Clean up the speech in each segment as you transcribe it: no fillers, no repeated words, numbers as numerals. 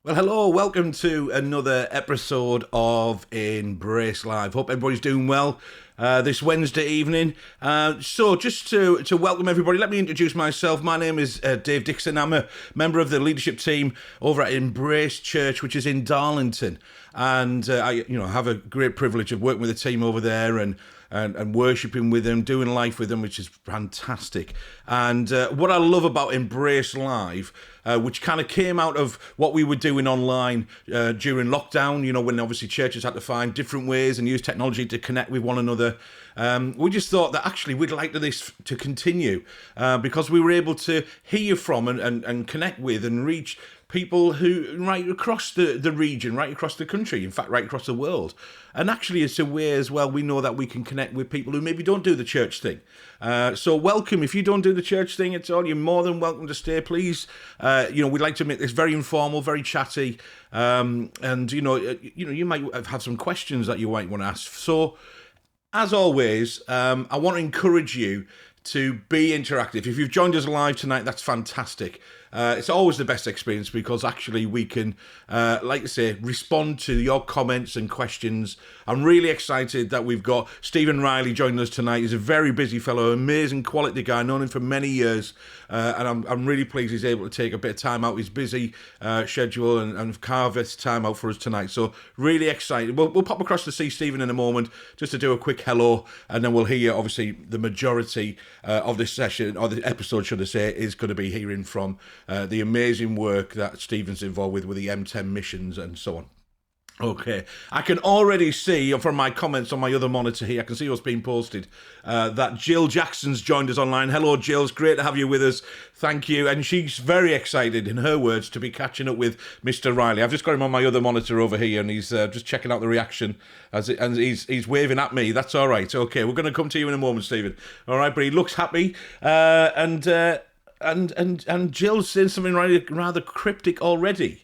Well, hello, welcome to another episode of Embrace Live. Hope everybody's doing well this Wednesday evening. So, just to welcome everybody, let me introduce myself. My name is Dave Dixon. I'm a member of the leadership team over at Embrace Church, which is in Darlington. And I have a great privilege of working with the team over there and worshipping with them, doing life with them, which is fantastic. And what I love about Embrace Live, which kind of came out of what we were doing online during lockdown, when obviously churches had to find different ways and use technology to connect with one another. We just thought that actually we'd like this to continue because we were able to hear from and connect with and reach people who right across the region, right across the country, in fact, right across the world. And actually, it's a way as well, we know that we can connect with people who maybe don't do the church thing. So welcome. If you don't do the church thing at all, you're more than welcome to stay, please. We'd like to make this very informal, very chatty. You might have some questions that you might want to ask. So, as always, I want to encourage you to be interactive. If you've joined us live tonight, that's fantastic. It's always the best experience because actually we can, like I say, respond to your comments and questions. I'm really excited that we've got Stephen Riley joining us tonight. He's a very busy fellow, amazing quality guy, known him for many years, and I'm really pleased he's able to take a bit of time out of his busy schedule and carve this time out for us tonight. So really excited. We'll pop across to see Stephen in a moment just to do a quick hello, and then we'll hear, obviously, the majority of this session, or the episode, should I say, is going to be hearing from the amazing work that Stephen's involved with the M10 Missions and so on. Okay, I can already see from my comments on my other monitor here, I can see what's being posted, that Jill Jackson's joined us online. Hello, Jill. It's great to have you with us. Thank you. And she's very excited, in her words, to be catching up with Mr. Riley. I've just got him on my other monitor over here, and he's just checking out the reaction, and he's waving at me. That's all right. Okay, we're going to come to you in a moment, Stephen. All right, but he looks happy, and Jill's saying something rather cryptic already.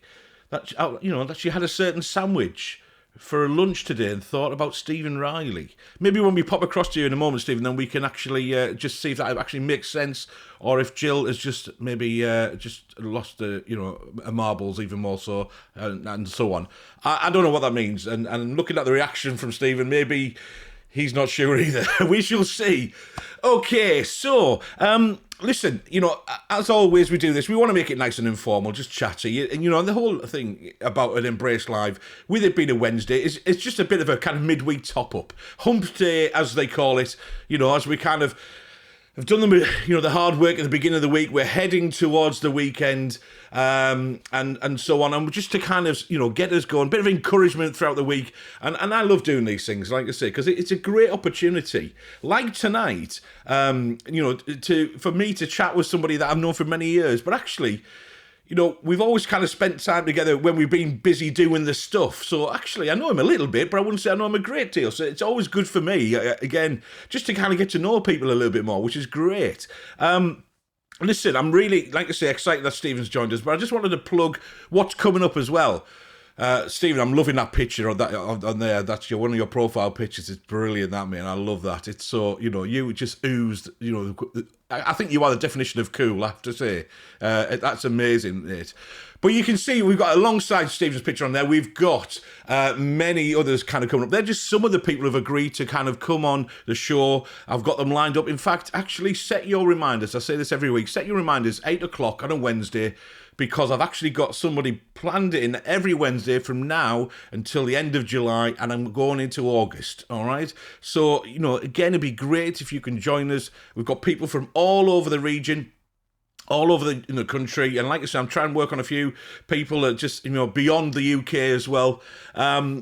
That she had a certain sandwich for lunch today and thought about Stephen Riley. Maybe when we pop across to you in a moment, Stephen, then we can actually just see if that actually makes sense, or if Jill has just maybe just lost a marbles even more so, and so on. I don't know what that means, and looking at the reaction from Stephen, maybe he's not sure either. We shall see. Okay, so listen, as always we do this, we want to make it nice and informal, just chatty, and the whole thing about an Embrace Live, with it being a Wednesday, it's just a bit of a kind of midweek top-up. Hump Day, as they call it, as we kind of have done the hard work at the beginning of the week. We're heading towards the weekend, and so on. And just to kind of, get us going, a bit of encouragement throughout the week. And I love doing these things, like I say, because it's a great opportunity. Like tonight, for me to chat with somebody that I've known for many years, but actually, we've always kind of spent time together when we've been busy doing this stuff. So actually, I know him a little bit, but I wouldn't say I know him a great deal. So it's always good for me, again, just to kind of get to know people a little bit more, which is great. Listen, I'm really, like I say, excited that Stephen's joined us, but I just wanted to plug what's coming up as well. Stephen, I'm loving that picture on that on there. That's one of your profile pictures. It's brilliant, that, man. I love that. It's so, you just oozed, I think you are the definition of cool, I have to say. That's amazing, mate. But you can see we've got, alongside Stephen's picture on there, we've got many others kind of coming up. They're just some of the people who have agreed to kind of come on the show. I've got them lined up. In fact, actually set your reminders. I say this every week. Set your reminders, 8 o'clock on a Wednesday, because I've actually got somebody planned in every Wednesday from now until the end of July, and I'm going into August, all right? So, again, it'd be great if you can join us. We've got people from all over the region, all over the country, and like I said, I'm trying to work on a few people that just, beyond the UK as well,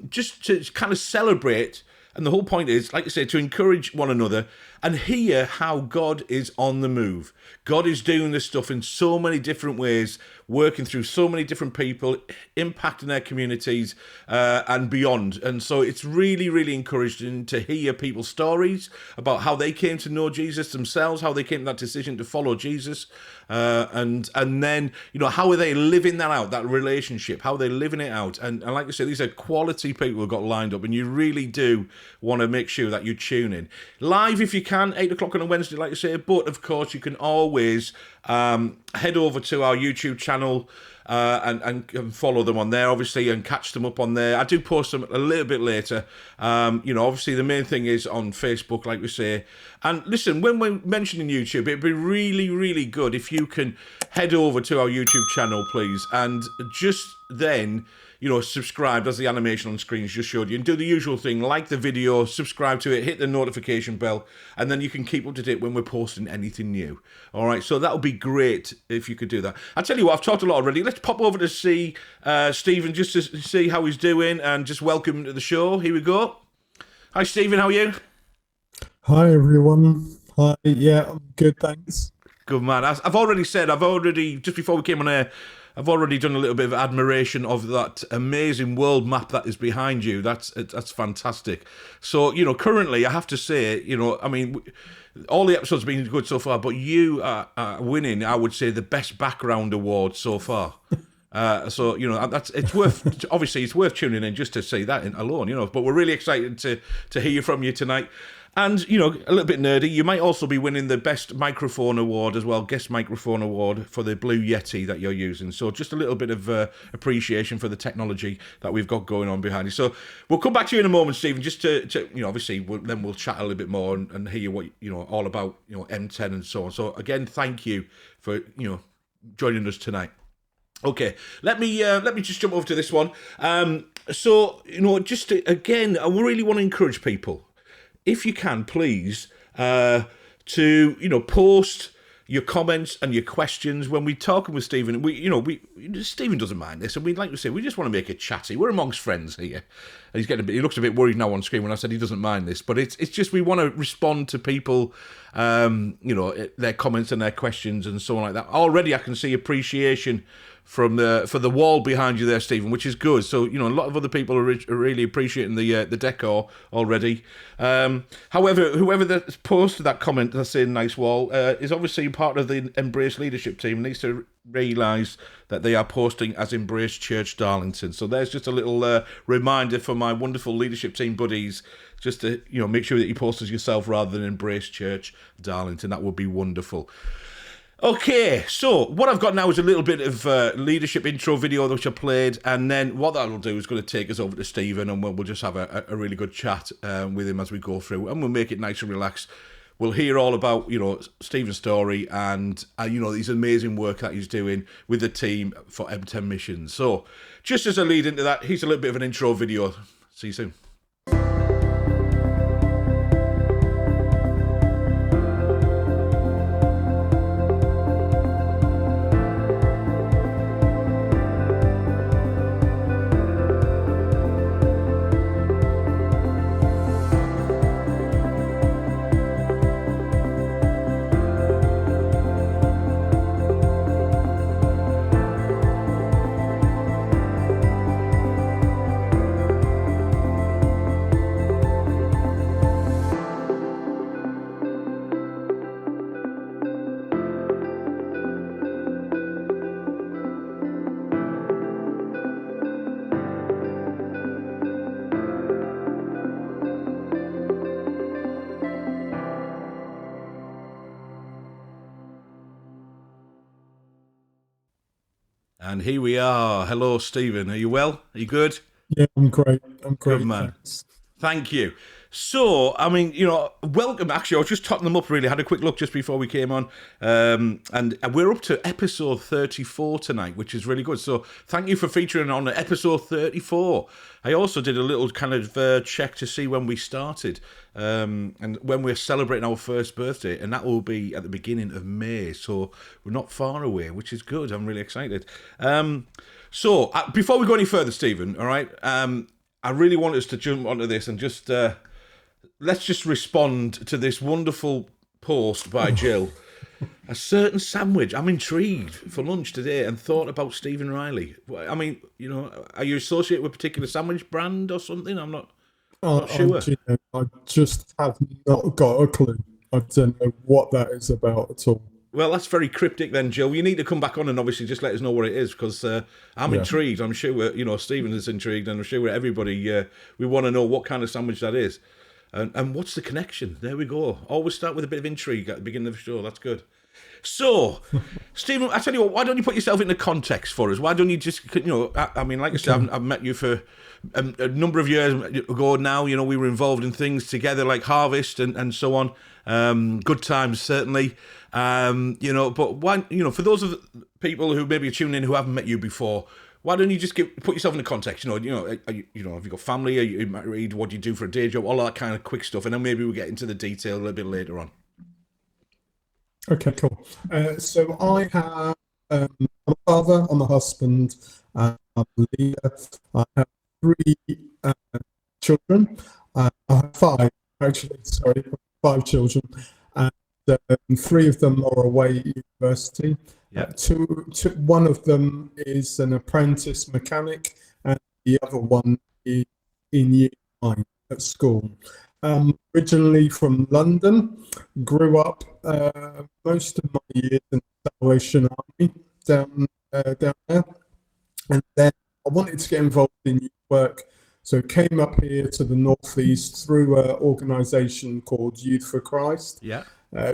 just to kind of celebrate. And the whole point is, like I say, to encourage one another and hear how God is on the move. God is doing this stuff in so many different ways, working through so many different people, impacting their communities and beyond. And so it's really, really encouraging to hear people's stories about how they came to know Jesus themselves, how they came to that decision to follow Jesus, and then, how are they living that out, that relationship, how are they living it out? And like I said, these are quality people who've got lined up, and you really do want to make sure that you tune in. Live, if you can, can, 8 o'clock on a Wednesday, like I say. But, of course, you can always head over to our YouTube channel and follow them on there, obviously, and catch them up on there. I do post them a little bit later. Obviously, the main thing is on Facebook, like we say. And listen, when we're mentioning YouTube, it'd be really, really good if you can head over to our YouTube channel, please, and just then, subscribe, as the animation on screen just showed you, and do the usual thing, like the video, subscribe to it, hit the notification bell, and then you can keep up to date when we're posting anything new. All right, so that would be great if you could do that. I'll tell you what, I've talked a lot already. Let's pop over to see Stephen, just to see how he's doing, and just welcome him to the show. Here we go. Hi, Stephen, how are you? Hi, everyone. Hi, yeah, I'm good, thanks. Good, man. I've already said, just before we came on air, I've already done a little bit of admiration of that amazing world map that is behind you. That's fantastic. So, currently, I have to say, all the episodes have been good so far, but you are winning, I would say, the best background award so far. It's worth tuning in just to see that alone, but we're really excited to hear from you tonight. And, a little bit nerdy, you might also be winning the Best Microphone Award as well, Guest Microphone Award for the Blue Yeti that you're using. So just a little bit of appreciation for the technology that we've got going on behind you. So we'll come back to you in a moment, Stephen, just to obviously, then we'll chat a little bit more and hear what, all about, M10 and so on. So again, thank you for, joining us tonight. Okay, let me just jump over to this one. Again, I really want to encourage people, if you can, please, to post your comments and your questions when we're talking with Stephen. Stephen doesn't mind this, and we'd like to say we just want to make it chatty. We're amongst friends here, and he looks a bit worried now on screen when I said he doesn't mind this, but it's just we want to respond to people, their comments and their questions and so on like that. Already, I can see appreciation for the wall behind you there, Stephen, which is good. So, a lot of other people are really appreciating the decor already. However, whoever that posted that comment that's saying nice wall is obviously part of the Embrace leadership team, needs to realise that they are posting as Embrace Church Darlington. So there's just a little reminder for my wonderful leadership team buddies, just to make sure that you post as yourself rather than Embrace Church Darlington. That would be wonderful. Okay, so what I've got now is a little bit of leadership intro video which I played, and then what that'll do is going to take us over to Stephen, and we'll just have a really good chat with him as we go through, and we'll make it nice and relaxed. We'll hear all about, Stephen's story and, his amazing work that he's doing with the team for M10 Missions. So, just as a lead into that, here's a little bit of an intro video. See you soon. And here we are. Hello, Stephen. Are you well? Are you good? Yeah, I'm great. Good, man. Thanks. Thank you. So, welcome. Actually, I was just totting them up, really. I had a quick look just before we came on. And we're up to episode 34 tonight, which is really good. So, thank you for featuring on episode 34. I also did a little kind of check to see when we started and when we're celebrating our first birthday. And that will be at the beginning of May. So, we're not far away, which is good. I'm really excited. So, before we go any further, Stephen, all right, I really want us to jump onto this and just... let's just respond to this wonderful post by Jill. A certain sandwich. I'm intrigued for lunch today and thought about Stephen Riley. I mean, are you associated with a particular sandwich brand or something? I'm not sure. I just have not got a clue. I don't know what that is about at all. Well, that's very cryptic then, Jill. You need to come back on and obviously just let us know what it is, because I'm intrigued. I'm sure Stephen is intrigued, and I'm sure everybody, we want to know what kind of sandwich that is. And what's the connection? There we go. Always start with a bit of intrigue at the beginning of the show. That's good. So, Stephen, I tell you what, why don't you put yourself into context for us? Why don't you just, I mean, like I said, I've met you for a number of years ago now. We were involved in things together like Harvest and so on. Good times, certainly. But why, for those of the people who maybe are tuning in who haven't met you before, why don't you just put yourself into context? Have you got family? Are you married? What do you do for a day job? All that kind of quick stuff, and then maybe we'll get into the detail a little bit later on. Okay, cool. So I have I'm a father, I'm a husband, I'm a leader. I have 3 children. I have 5, actually. Sorry, 5 children, and 3 of them are away at university. Yeah. One of them is an apprentice mechanic, and the other one is in year 9 at school. Originally from London, grew up most of my years in the Salvation Army down there, and then I wanted to get involved in youth work, so came up here to the northeast through an organisation called Youth for Christ. Yeah.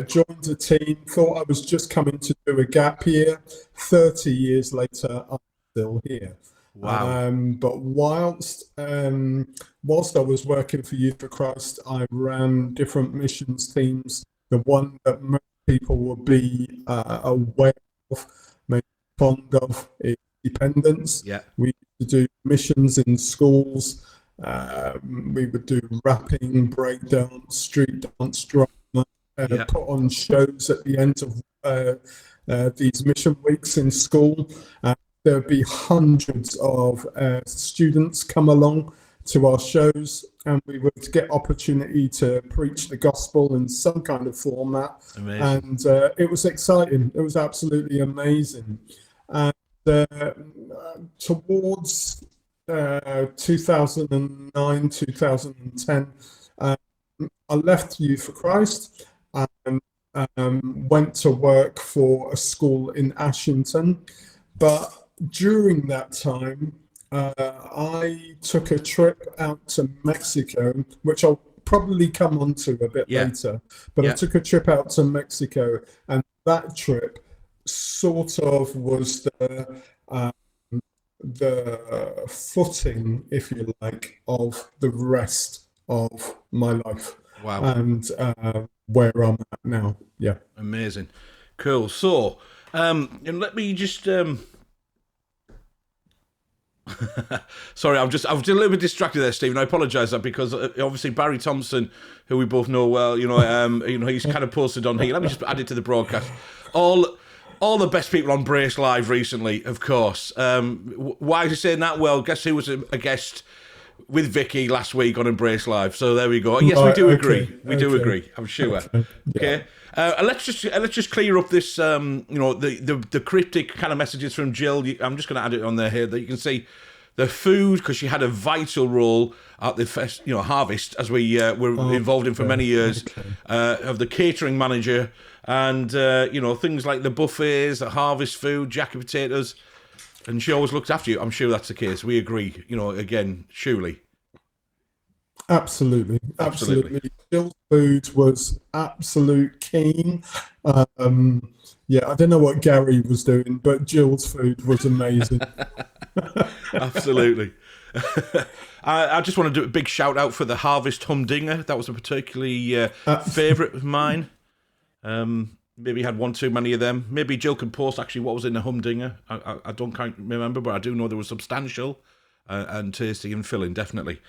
Joined a team, thought I was just coming to do a gap year. 30 years later, I'm still here. Wow. But whilst I was working for Youth for Christ, I ran different missions teams. The one that most people will be aware of, maybe fond of, is Dependence. Yeah. We used to do missions in schools. We would do rapping, breakdance, street dance, drama. Put on shows at the end of these mission weeks in school. There'd be hundreds of students come along to our shows, and we would get opportunity to preach the gospel in some kind of format. Amazing. And it was exciting. It was absolutely amazing. And towards 2009, 2010, I left Youth for Christ and went to work for a school in Ashington. But during that time, I took a trip out to Mexico, which I'll probably come on to a bit later. But I took a trip out to Mexico, and that trip sort of was the footing, if you like, of the rest of my life. Wow. And where I'm at now. Yeah. Amazing. Cool. So, and let me just sorry, I was a little bit distracted there, Stephen. I apologise that because obviously Barry Thompson, who we both know well, he's kind of posted on here. Let me just add it to the broadcast. All the best people on Brace Live recently, of course. Why is he saying that? Well, guess who was a guest with Vicky last week on Embrace Live? So there we go. Yes, we do agree. We do agree. I'm sure. Okay. Let's just clear up this. The cryptic kind of messages from Jill. I'm just going to add it on there here that you can see the food, because she had a vital role at the Harvest, as we were involved in for many years, of the catering manager, and things like the buffets, the Harvest food, jacket potatoes. And she always looked after you. I'm sure that's the case. We agree, again, surely. Absolutely. Jill's food was absolute keen. I don't know what Gary was doing, but Jill's food was amazing. Absolutely. I just want to do a big shout out for the Harvest Humdinger. That was a particularly favourite of mine. Maybe had one too many of them. Maybe Jill can post actually what was in the Humdinger. I don't quite remember, but I do know there was substantial and tasty and filling, definitely.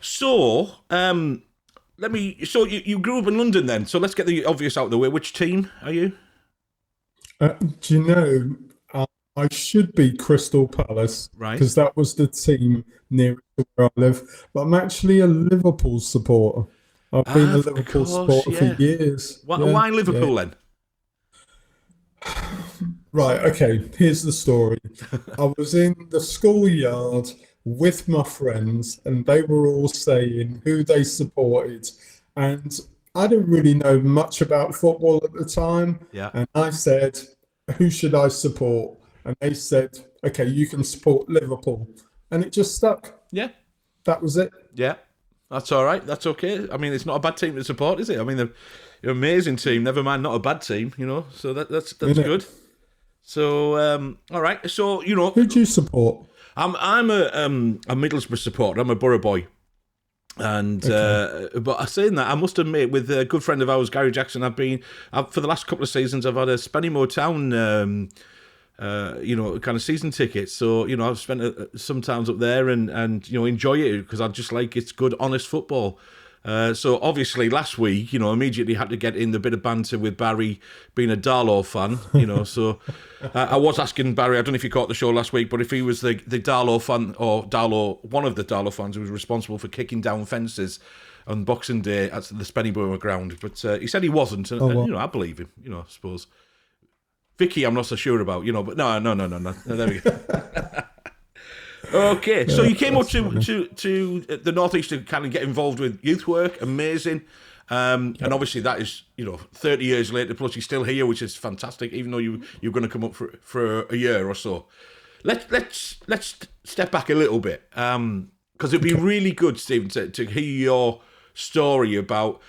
So, So you grew up in London then. So let's get the obvious out of the way. Which team are you? Do you know, I should be Crystal Palace, right? Because that was the team nearest to where I live. But I'm actually a Liverpool supporter. I've been a Liverpool supporter for years. Why Liverpool then? Right, okay, here's the story. I was in the schoolyard with my friends, and they were all saying who they supported. And I didn't really know much about football at the time. Yeah. And I said, who should I support? And they said, okay, you can support Liverpool. And it just stuck. Yeah. That was it. Yeah. That's all right. That's okay. I mean, it's not a bad team to support, is it? I mean, they're an amazing team. Never mind, not a bad team. So that's Isn't it? good. So all right. So Who do you support? I'm a Middlesbrough supporter. I'm a Borough boy. And Okay. but saying that, I must admit, with a good friend of ours, Gary Jackson, for the last couple of seasons, I've had a Spennymoor Town, kind of season ticket. So I've spent some times up there and enjoy it because I just like it's good, honest football. So obviously last week, immediately had to get in the bit of banter with Barry being a Darlow fan, So I was asking Barry, I don't know if you caught the show last week, but if he was the Darlow fan or one of the Darlow fans who was responsible for kicking down fences on Boxing Day at the Spennymoor ground. But he said he wasn't, and, Oh, well. I believe him, I suppose. Vicky, I'm not so sure about, but no. There we go. Okay, so you came up to the Northeast to kind of get involved with youth work. Amazing. And obviously that is 30 years later. Plus you're still here, which is fantastic. Even though you're going to come up for a year or so. Let's step back a little bit because it'd be really good, Stephen, to hear your story about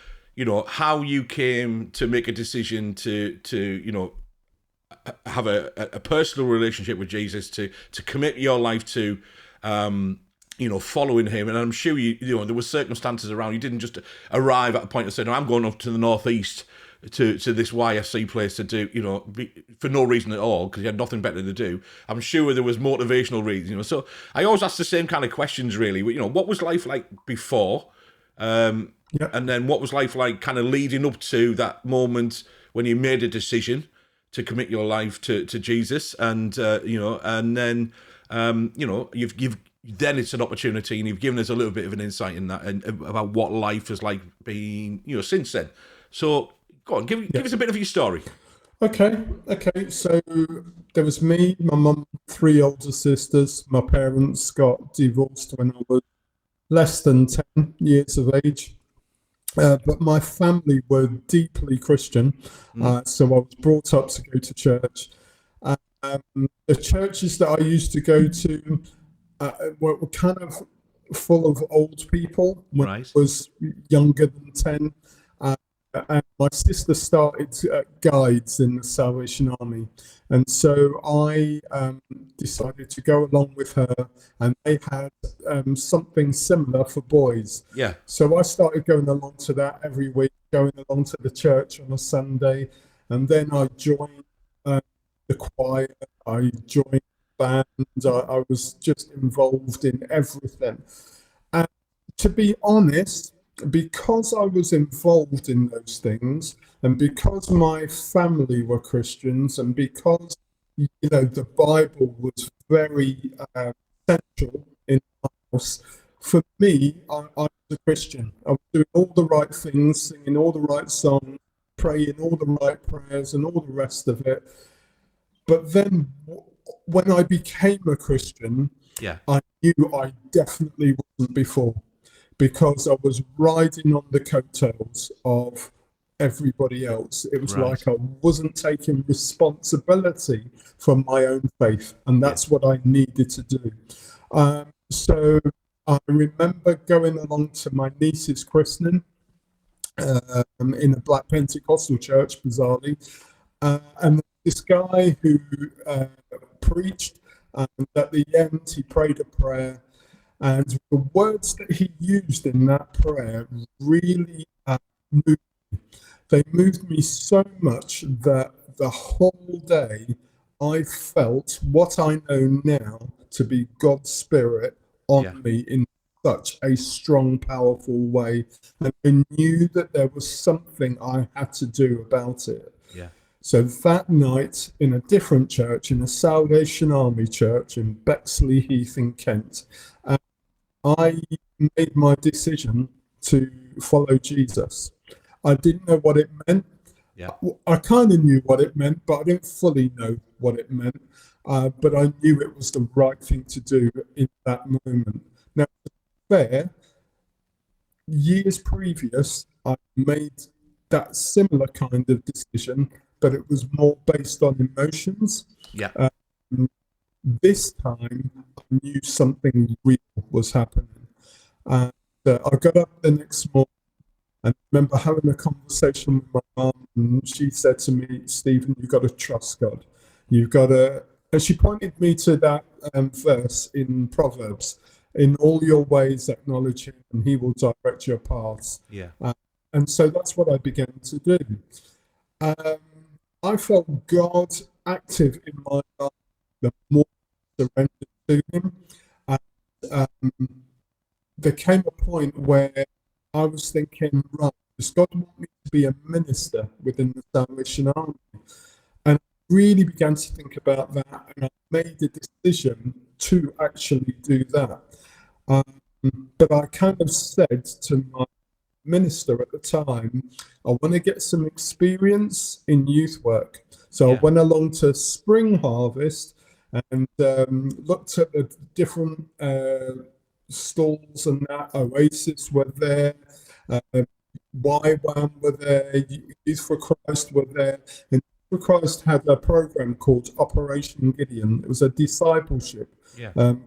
how you came to make a decision to have a personal relationship with Jesus, to commit your life to following him. And I'm sure there were circumstances around. You didn't just arrive at a point and say, no, I'm going up to the Northeast to this YFC place to do, for no reason at all, because you had nothing better to do. I'm sure there was motivational reasons, So I always ask the same kind of questions, really. What was life like before? And then what was life like kind of leading up to that moment when you made a decision to commit your life to Jesus, and and then you've then it's an opportunity, and you've given us a little bit of an insight in that and about what life has like been since then. So go on, give us a bit of your story. Okay. So there was me, my mum, 3 older sisters. My parents got divorced when I was less than 10 years of age. But my family were deeply Christian, so I was brought up to go to church. The churches that I used to go to were kind of full of old people when I was younger than 10. And my sister started guides in the Salvation Army, and so I decided to go along with her, and they had something similar for boys. Yeah. So I started going along to that every week, going along to the church on a Sunday, and then I joined the choir, I joined band, I was just involved in everything. And to be honest, because I was involved in those things, and because my family were Christians, and because the Bible was very central in my house, for me, I was a Christian. I was doing all the right things, singing all the right songs, praying all the right prayers, and all the rest of it. But then, when I became a Christian, I knew I definitely wasn't before, because I was riding on the coattails of everybody else. It was like I wasn't taking responsibility for my own faith, and that's what I needed to do. So I remember going along to my niece's christening in a Black Pentecostal church, bizarrely, and this guy who preached, and at the end he prayed a prayer. And the words that he used in that prayer really moved me. They moved me so much that the whole day I felt what I know now to be God's Spirit on me in such a strong, powerful way. And I knew that there was something I had to do about it. So that night, in a different church, in a Salvation Army church in Bexley Heath in Kent, I made my decision to follow Jesus. I didn't know what it meant. I kind of knew what it meant, but I didn't fully know what it meant. But I knew it was the right thing to do in that moment. Now, to be fair, years previous, I made that similar kind of decision, but it was more based on emotions. This time, I knew something real was happening. I got up the next morning and I remember having a conversation with my mum, and she said to me, Stephen, you've got to trust God. You've got to, and she pointed me to that verse in Proverbs, in all your ways acknowledge him and he will direct your paths. Yeah. And so that's what I began to do. Um, I felt God active in my life the more I surrendered to him. And there came a point where I was thinking, right, does God want me to be a minister within the Salvation Army? And I really began to think about that, and I made the decision to actually do that. But I kind of said to my minister at the time, I want to get some experience in youth work. So I went along to Spring Harvest and looked at the different stalls, and that Oasis were there, YWAM were there, Youth for Christ were there, and Youth for Christ had a program called Operation Gideon. It was a discipleship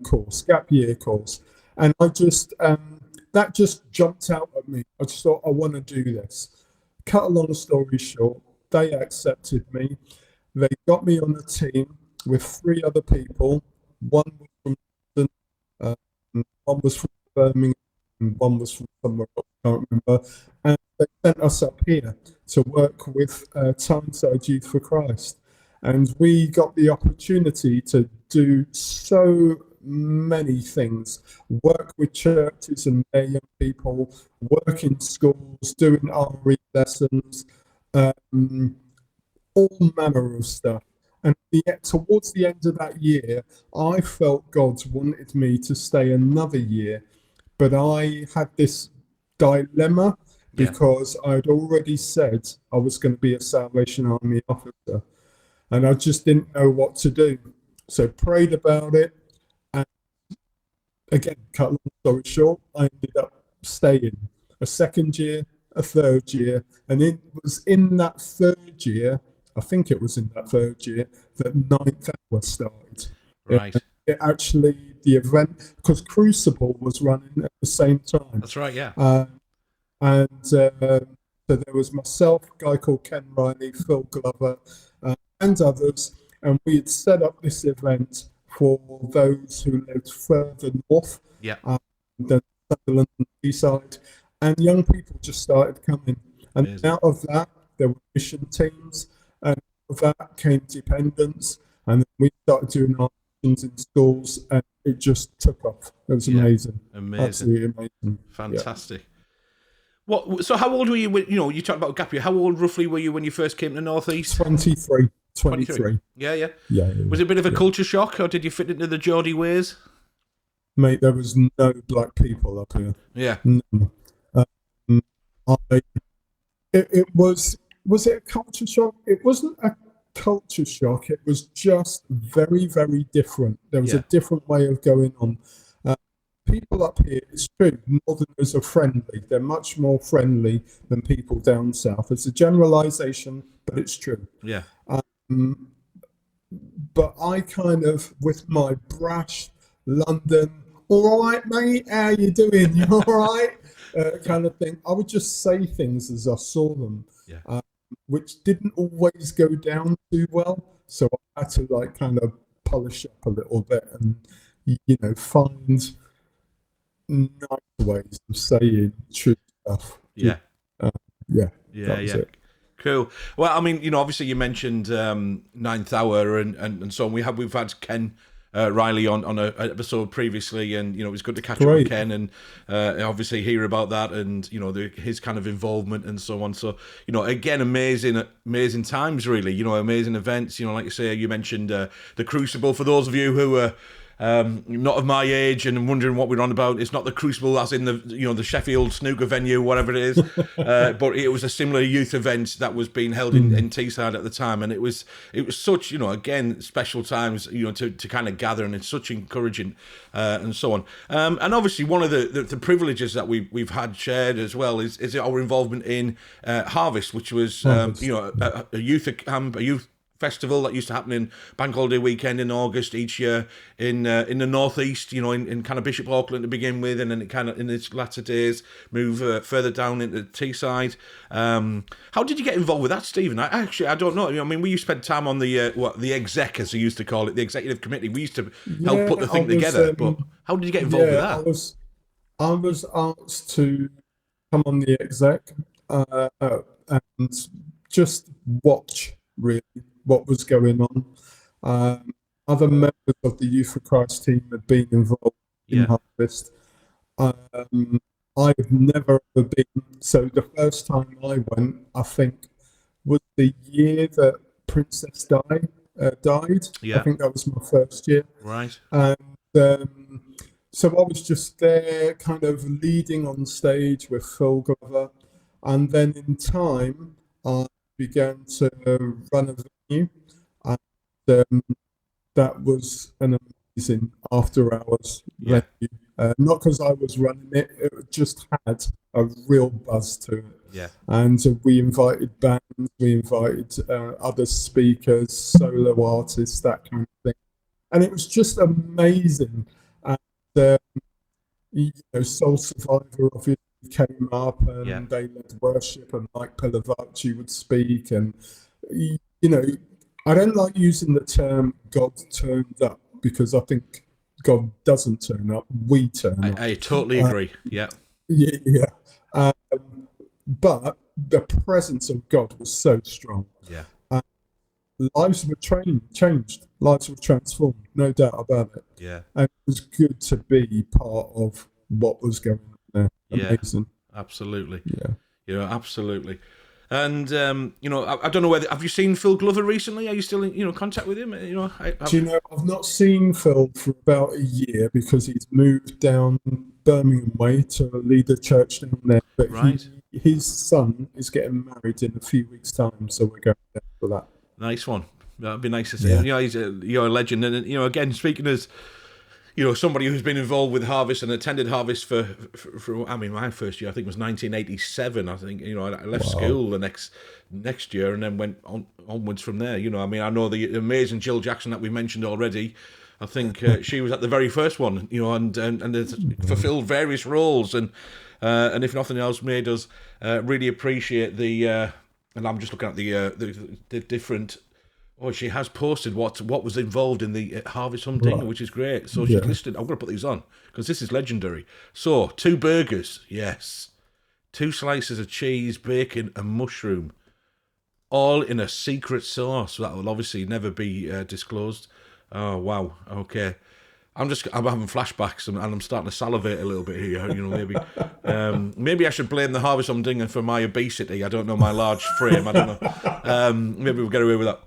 course, gap year course, and I just that just jumped out at me. I just thought, I want to do this. Cut a long story short, they accepted me. They got me on a team with 3 other people. One was from London, one was from Birmingham, and one was from somewhere else, I can't remember. And they sent us up here to work with Tyneside Youth for Christ. And we got the opportunity to do so many things, work with churches and their young people, work in schools, doing RE lessons, all manner of stuff. And yet, towards the end of that year, I felt God wanted me to stay another year, but I had this dilemma because I'd already said I was going to be a Salvation Army officer, and I just didn't know what to do. So prayed about it, and again, cut long story short, I ended up staying a second year, a third year, and it was in that third year, I think it was in that third year, that Ninth Hour started. Right. It actually, the event, because Crucible was running at the same time. That's right, yeah. So there was myself, a guy called Ken Riley, Phil Glover, and others, and we had set up this event for those who lived further north than Sunderland and Teesside, and young people just started coming. And Amazing. Out of that, there were mission teams, and out of that came dependents, and then we started doing our missions in schools, and it just took off. It was amazing. Amazing. Absolutely amazing. Fantastic. What? So how old were you when, you talked about gap year, how old roughly were you when you first came to the North East? 23. Yeah. Yeah. Was it a bit of a culture shock, or did you fit into the Geordie ways? Mate, there was no black people up here. Yeah. None. It was it a culture shock? It wasn't a culture shock. It was just very, very different. There was a different way of going on. People up here, it's true, Northerners are friendly. They're much more friendly than people down south. It's a generalisation, but it's true. Yeah. But I kind of, with my brash London, all right, mate, how you doing? You all right? Kind of thing. I would just say things as I saw them, which didn't always go down too well. So I had to kind of polish up a little bit and, find nice ways of saying true stuff. Yeah. Yeah. Cool. Well, I mean, obviously you mentioned Ninth Hour and so on. We've had Ken Riley on an episode previously, and it was good to catch up with Ken and obviously hear about that and his kind of involvement and so on. So again, amazing times, really. Amazing events. Like you say, you mentioned the Crucible. For those of you who are not of my age and wondering what we're on about, it's not the Crucible as in the Sheffield snooker venue, whatever it is, but it was a similar youth event that was being held in Teesside at the time, and it was such again special times to kind of gather, and it's such encouraging and so on, and obviously one of the privileges that we've had shared as well is our involvement in Harvest, which was a youth camp, a youth festival that used to happen in Bank Holiday weekend in August each year in the northeast, in kind of Bishop Auckland to begin with, and then it kind of in its latter days move further down into the Teesside. How did you get involved with that, Stephen? I don't know. I mean, we used to spend time on the exec, as they used to call it, the executive committee. We used to help put the thing together. But how did you get involved with that? I was asked to come on the exec and just watch really what was going on. Other members of the Youth for Christ team had been involved in Harvest. I've never ever been. So the first time I went, I think, was the year that Princess died. I think that was my first year. Right. And so I was just there, kind of leading on stage with Phil Glover, and then in time I began to run a venue, and that was an amazing after-hours venue. Not because I was running it; it just had a real buzz to it. Yeah. And we invited bands, we invited other speakers, solo artists, that kind of thing, and it was just amazing. And Soul Survivor obviously came up, and they led worship, and Mike Pilavachi would speak, and I don't like using the term "God turned up" because I think God doesn't turn up; we turn up. I totally agree. Yeah. But the presence of God was so strong. Yeah. Lives were changed. Lives were transformed. No doubt about it. Yeah. And it was good to be part of what was going on there. Amazing. Absolutely. Yeah. Absolutely. And I don't know whether have you seen Phil Glover recently? Are you still in contact with him? Do you know? I've not seen Phil for about a year because he's moved down Birmingham way to lead a church down there. But his son is getting married in a few weeks' time, so we're going there for that. Nice one. That'd be nice to see. Yeah. You're a legend, and again, speaking as somebody who's been involved with Harvest and attended Harvest for my first year I think was 1987. I think I left school the next year and then went onwards from there. I know the amazing Jill Jackson that we mentioned already. I think she was at the very first one, and has fulfilled various roles, and if nothing else, made us really appreciate the. And I'm just looking at the different. Oh, she has posted what was involved in the Harvest Humdinger, which is great. So she's listed. I'm going to put these on because this is legendary. So 2 burgers, yes, 2 slices of cheese, bacon, and mushroom, all in a secret sauce that will obviously never be disclosed. Oh wow, okay. I'm having flashbacks and I'm starting to salivate a little bit here. Maybe I should blame the Harvest Humdinger for my obesity. I don't know, my large frame. I don't know. Maybe we'll get away with that.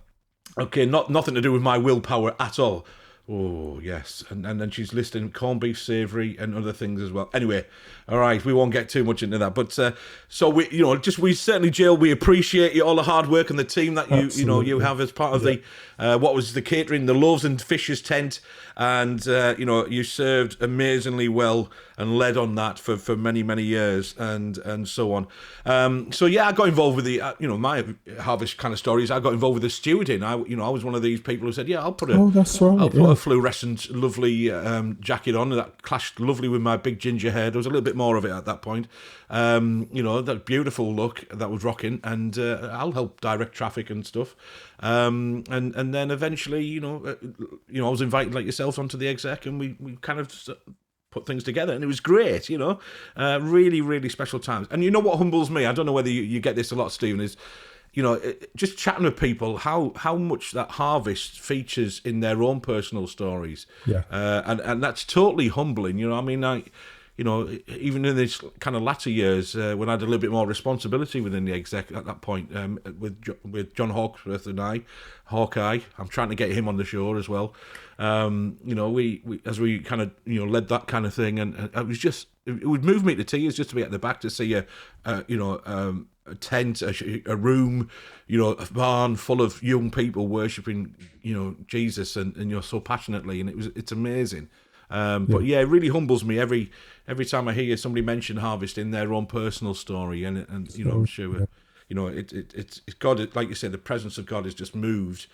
Okay, nothing to do with my willpower at all. Oh, yes. And then she's listing corned beef savoury and other things as well. Anyway, all right, we won't get too much into that. But so we certainly, Jill, we appreciate you, all the hard work and the team that you have as part of the what was the catering, the loaves and fishes tent, and you served amazingly well and led on that for many, many years and so on. I got involved with the my Harvest kind of stories. I got involved with the stewarding. I was one of these people who said, I'll put a fluorescent lovely jacket on that clashed lovely with my big ginger hair. There was a little bit more of it at that point. That beautiful look that was rocking, and I'll help direct traffic and stuff. And then eventually, I was invited like yourself onto the exec, and we kind of put things together, and it was great. Really, really special times. And what humbles me, I don't know whether you get this a lot, Stephen, is just chatting with people how much that Harvest features in their own personal stories. And that's totally humbling. Even in this kind of latter years, when I had a little bit more responsibility within the exec at that point, with John Hawksworth and Hawkeye, I'm trying to get him on the show as well. We as we kind of led that kind of thing, and it was just it would move me to tears just to be at the back to see a tent, a room, a barn full of young people worshipping Jesus and so passionately, and it's amazing. But it really humbles me every time I hear somebody mention Harvest in their own personal story, and I'm sure you know, it's God. Like you said, the presence of God has just moved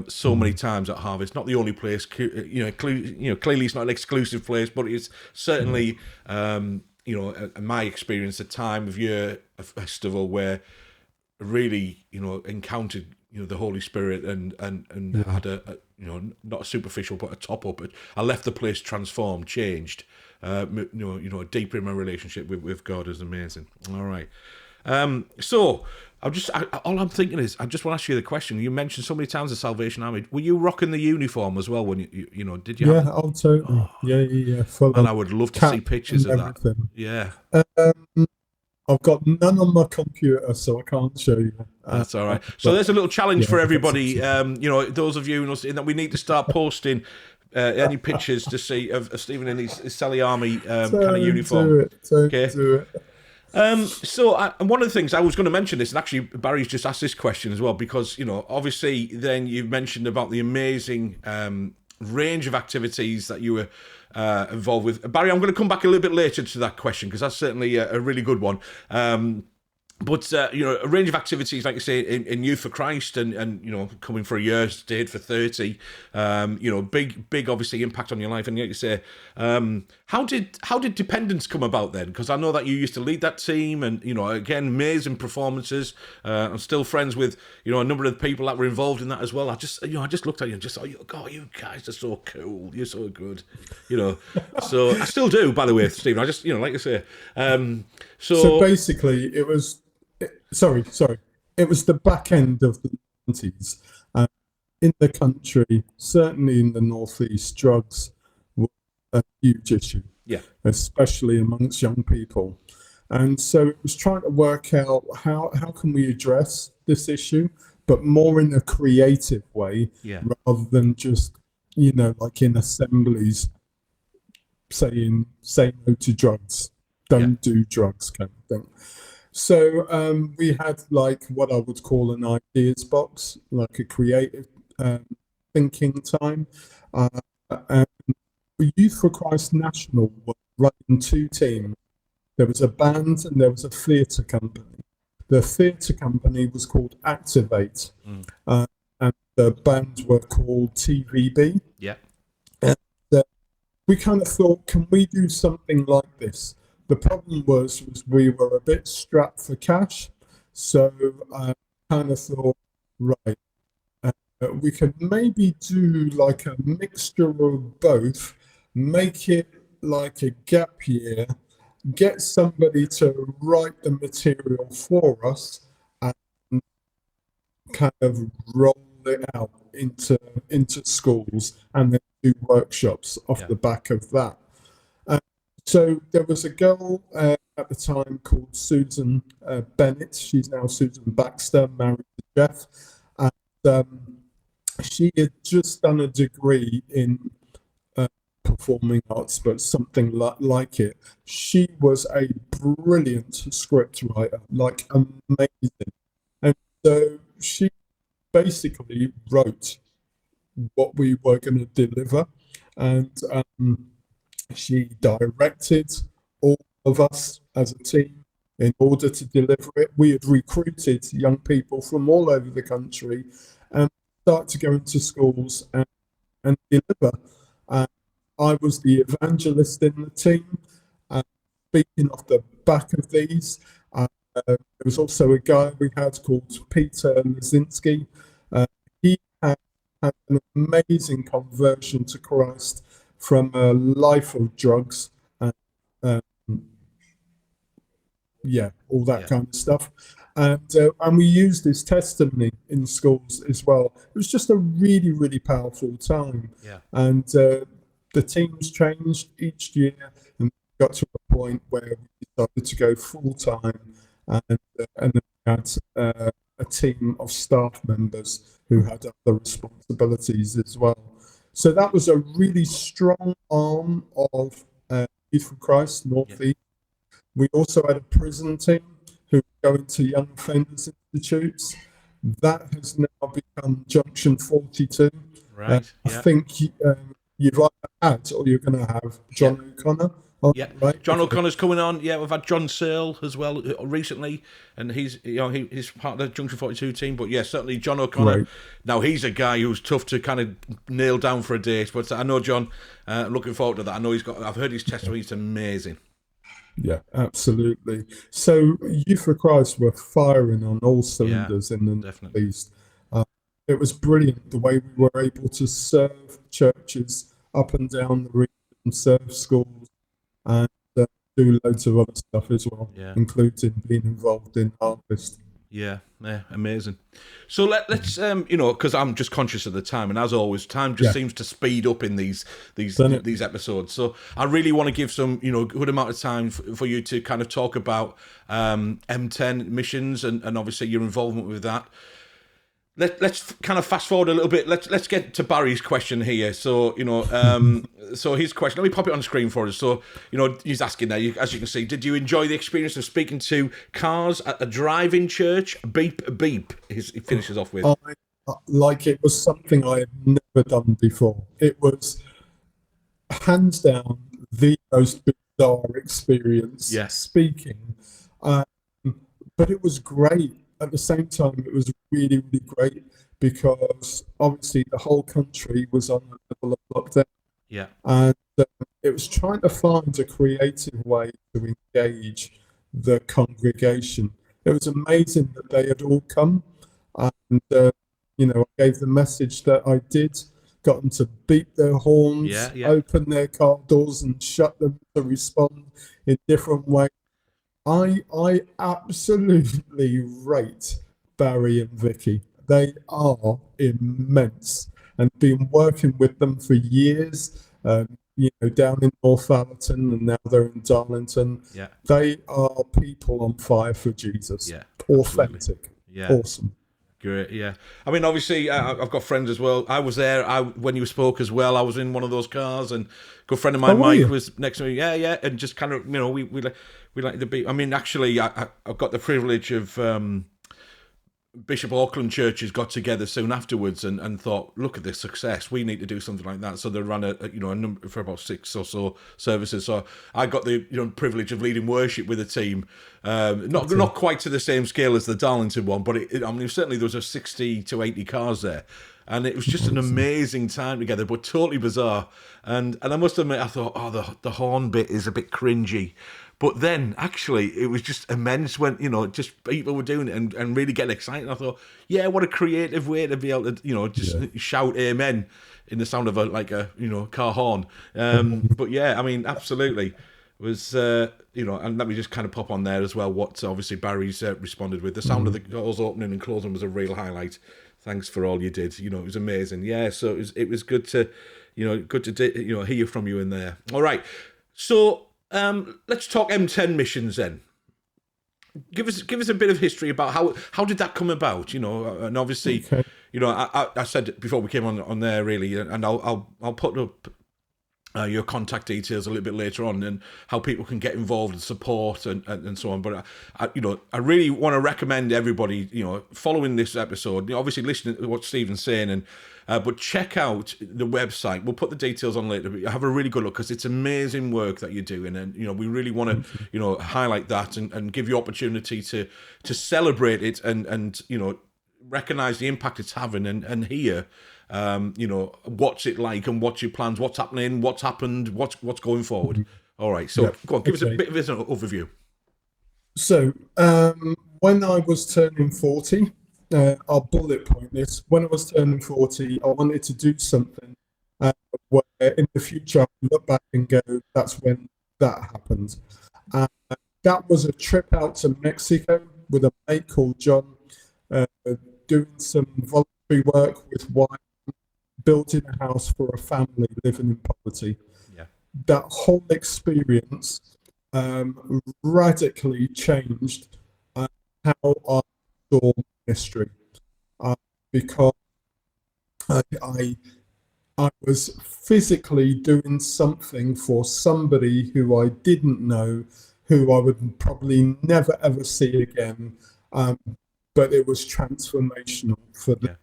so many times at Harvest. Not the only place, clearly it's not an exclusive place, but it's certainly, you know, in my experience, a time of year, a festival where really, you know, encountered, you know, the Holy Spirit and had a you know, not a superficial but a top up. I left the place transformed, changed. You know, deeper in my relationship with God is amazing. All right. So all I'm thinking is, I just want to ask you the question. You mentioned so many times the Salvation Army. Were you rocking the uniform as well when you know? Did you? Yeah, oh, totally. Yeah. Full And on I would love to see cap pictures and of that. everything. Yeah. I've got none on my computer, so I can't show you. That's all right. So there's a little challenge for I've got everybody. some You know, those of you in that we need to start posting any pictures to see of Stephen in his Sally Army kind of uniform. Don't do it. So and one of the things I was going to mention this, and actually Barry's just asked this question as well, because, you know, obviously then you mentioned about the amazing range of activities that you were involved with. Barry, I'm going to come back a little bit later to that question, because that's certainly a really good one. But, you know, a range of activities, like you say, in Youth for Christ and you know, coming for a year, stayed for 30, you know, big, obviously, impact on your life. And like you say, how did Dependence come about then? Because I know that you used to lead that team and, you know, again, amazing performances. I'm still friends with, you know, a number of the people that were involved in that as well. I just looked at you and just thought, God, you guys are so cool. You're so good, you know. So I still do, by the way, Stephen. I just, you know, like you say. So basically, it was... Sorry. It was the back end of the 90s. In the country, certainly in the Northeast, drugs were a huge issue, especially amongst young people. And so it was trying to work out how can we address this issue, but more in a creative way, rather than just, you know, like in assemblies saying, say no to drugs, don't do drugs kind of thing. So we had like what I would call an ideas box, like a creative thinking time. And Youth for Christ National were running two teams. There was a band and there was a theatre company. The theatre company was called Activate, and the band were called TVB. Yeah. And we kind of thought, can we do something like this? The problem was we were a bit strapped for cash, so I kind of thought, right, we could maybe do like a mixture of both, make it like a gap year, get somebody to write the material for us, and kind of roll it out into schools, and then do workshops off the back of that. So there was a girl at the time called Susan Bennett. She's now Susan Baxter, married to Jeff. And she had just done a degree in performing arts, but something like it. She was a brilliant script writer, like amazing. And so she basically wrote what we were going to deliver. And she directed all of us as a team in order to deliver it. We had recruited young people from all over the country and start to go into schools and deliver. I was the evangelist in the team. Speaking off the back of these, there was also a guy we had called Peter Lazinski. He had an amazing conversion to Christ from a life of drugs and all that kind of stuff. And we used his testimony in schools as well. It was just a really, really powerful time. And the teams changed each year and got to a point where we decided to go full time, and then we had a team of staff members who had other responsibilities as well. So that was a really strong arm of Youth for Christ Northeast. We also had a prison team who go into young offenders institutes. That has now become Junction 42. Right. I think you've either had or you're going to have John O'Connor Oh, Yeah, right. John Okay. O'Connor's coming on. Yeah, we've had John Searle as well recently, and he's part of the Junction 42 team. But yeah, certainly John O'Connor. Great. Now he's a guy who's tough to kind of nail down for a date. But I know John. Looking forward to that. I know I've heard his testimony. It's amazing. Yeah, absolutely. So Youth for Christ were firing on all Yeah, cylinders in the definitely. Northeast. Uh, it was brilliant the way we were able to serve churches up and down the region, serve schools, and do loads of other stuff as well, Yeah. including being involved in Harvest. Yeah, amazing. So let's because I'm just conscious of the time, and as always, time just Yeah, seems to speed up in these done it. these episodes. So I really want to give some good amount of time for you to kind of talk about M10 missions and obviously your involvement with that. Let's kind of fast forward a little bit. Let's get to Barry's question here. So so his question. Let me pop it on the screen for us. So he's asking there. As you can see, did you enjoy the experience of speaking to cars at a drive-in church? Beep beep. He finishes off with. Like it was something I had never done before. It was hands down the most bizarre experience Yeah, speaking. Um, but it was great. At the same time, it was really, really great because obviously the whole country was on a level of lockdown, yeah, and it was trying to find a creative way to engage the congregation. It was amazing that they had all come, and I gave the message that I did, got them to beat their horns, yeah. open their car doors, and shut them to respond in different ways. I absolutely rate Barry and Vicky. They are immense, and been working with them for years. Down in Northallerton, and now they're in Darlington. Yeah, They are people on fire for Jesus. yeah, absolutely. Authentic, Yeah. awesome. Great, yeah. I mean, obviously, I've got friends as well. I was there when you spoke as well. I was in one of those cars, and a good friend of mine, How are Mike, you? was next to me. Yeah, yeah, and just kind of, we like the beat. I mean, actually, I've got the privilege of Bishop Auckland churches got together soon afterwards and thought, look at this success. We need to do something like that. So they ran a number for about 6 or so services. So I got the privilege of leading worship with a team, not quite to the same scale as the Darlington one, but I mean certainly there was a 60 to 80 cars there, and it was just an amazing time together, but totally bizarre. And I must admit, I thought, oh, the horn bit is a bit cringy. But then, actually, it was just immense when, just people were doing it and really getting excited. And I thought, yeah, what a creative way to be able to, just shout amen in the sound of a car horn. But yeah, I mean, absolutely. It was, and let me just kind of pop on there as well what obviously Barry's responded with. The sound of the doors opening and closing was a real highlight. Thanks for all you did. It was amazing. Yeah, so it was good to, hear from you in there. All right. So, let's talk M10 missions then. Give us a bit of history about how did that come about, and obviously, Okay. I said before we came on there really, and I'll put up your contact details a little bit later on and how people can get involved and support and so on. But I really want to recommend everybody, following this episode, obviously listening to what Stephen's saying and. But check out the website. We'll put the details on later. But have a really good look because it's amazing work that you're doing, and we really want to highlight that and give you opportunity to celebrate it and recognize the impact it's having and hear what's it like and what's your plans, what's happening, what's happened, what's going forward. All right, so go on, give us a bit of an overview. So, when I was turning 40, I'll bullet point this. When I was turning 40, I wanted to do something where in the future I can look back and go, that's when that happened. That was a trip out to Mexico with a mate called John, doing some voluntary work with wine, building a house for a family living in poverty. Yeah. That whole experience radically changed how I saw ministry, because I was physically doing something for somebody who I didn't know, who I would probably never ever see again, but it was transformational for them.